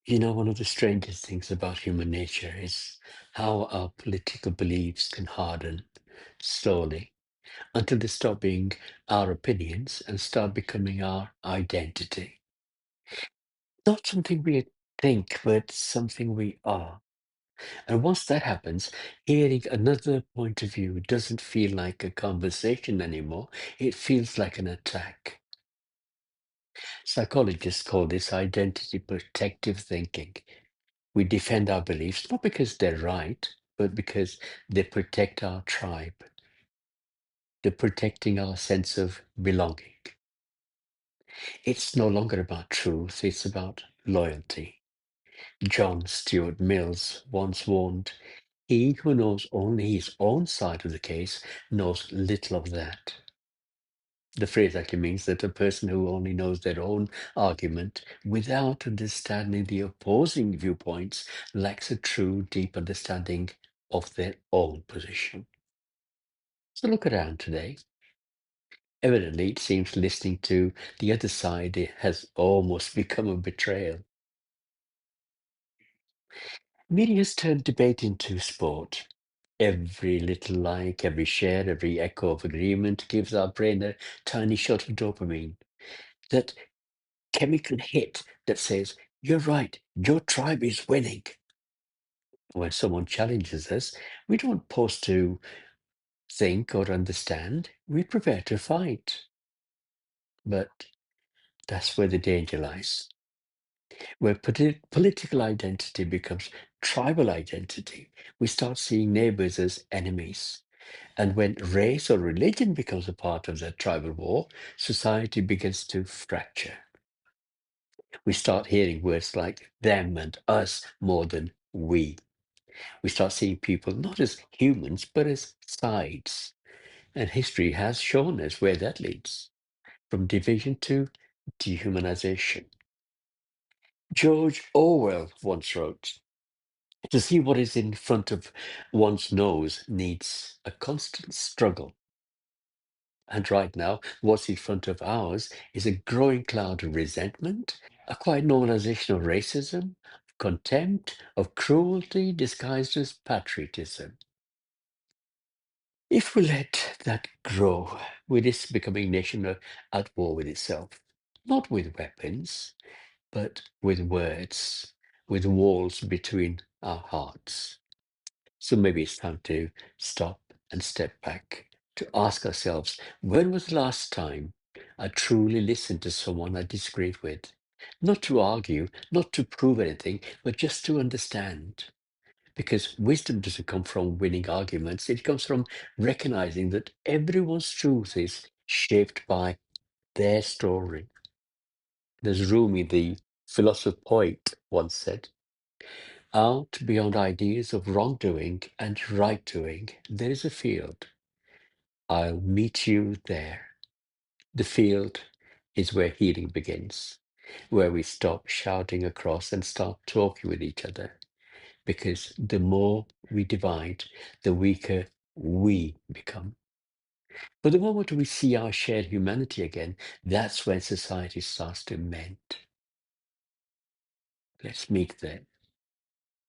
One of the strangest things about human nature is how our political beliefs can harden slowly until they stop being our opinions and start becoming our identity. Not something we think, but something we are. And once that happens, hearing another point of view doesn't feel like a conversation anymore. It feels like an attack. Psychologists call this identity protective thinking. We defend our beliefs not because they're right, but because they protect our tribe. They're protecting our sense of belonging. It's no longer about truth, it's about loyalty. John Stuart Mills once warned, "He who knows only his own side of the case knows little of that." The phrase actually means that a person who only knows their own argument without understanding the opposing viewpoints lacks a true, deep understanding of their own position. So look around today. Evidently, it seems listening to the other side has almost become a betrayal. Media has turned debate into sport. Every little like, every share, every echo of agreement gives our brain a tiny shot of dopamine. That chemical hit that says, "You're right, your tribe is winning." When someone challenges us, we don't pause to think or understand, we prepare to fight. But that's where the danger lies, where political identity becomes tribal identity. We start seeing neighbors as enemies. And when race or religion becomes a part of that tribal war, society begins to fracture. We start hearing words like them and us more than we. We start seeing people not as humans, but as sides. And history has shown us where that leads, from division to dehumanization. George Orwell once wrote, "To see what is in front of one's nose needs a constant struggle." And right now, what's in front of ours is a growing cloud of resentment, a quiet normalization of racism, contempt, of cruelty disguised as patriotism. If we let that grow, we risk becoming a nation at war with itself, not with weapons, but with words, with walls between our hearts. So maybe it's time to stop and step back, to ask ourselves, when was the last time I truly listened to someone I disagreed with? Not to argue, not to prove anything, but just to understand. Because wisdom doesn't come from winning arguments, it comes from recognizing that everyone's truth is shaped by their story. There's Rumi, the philosopher poet, once said, "Out beyond ideas of wrongdoing and right doing, there is a field. I'll meet you there." The field is where healing begins, where we stop shouting across and start talking with each other. Because the more we divide, the weaker we become. But the moment we see our shared humanity again, that's when society starts to mend. Let's meet there.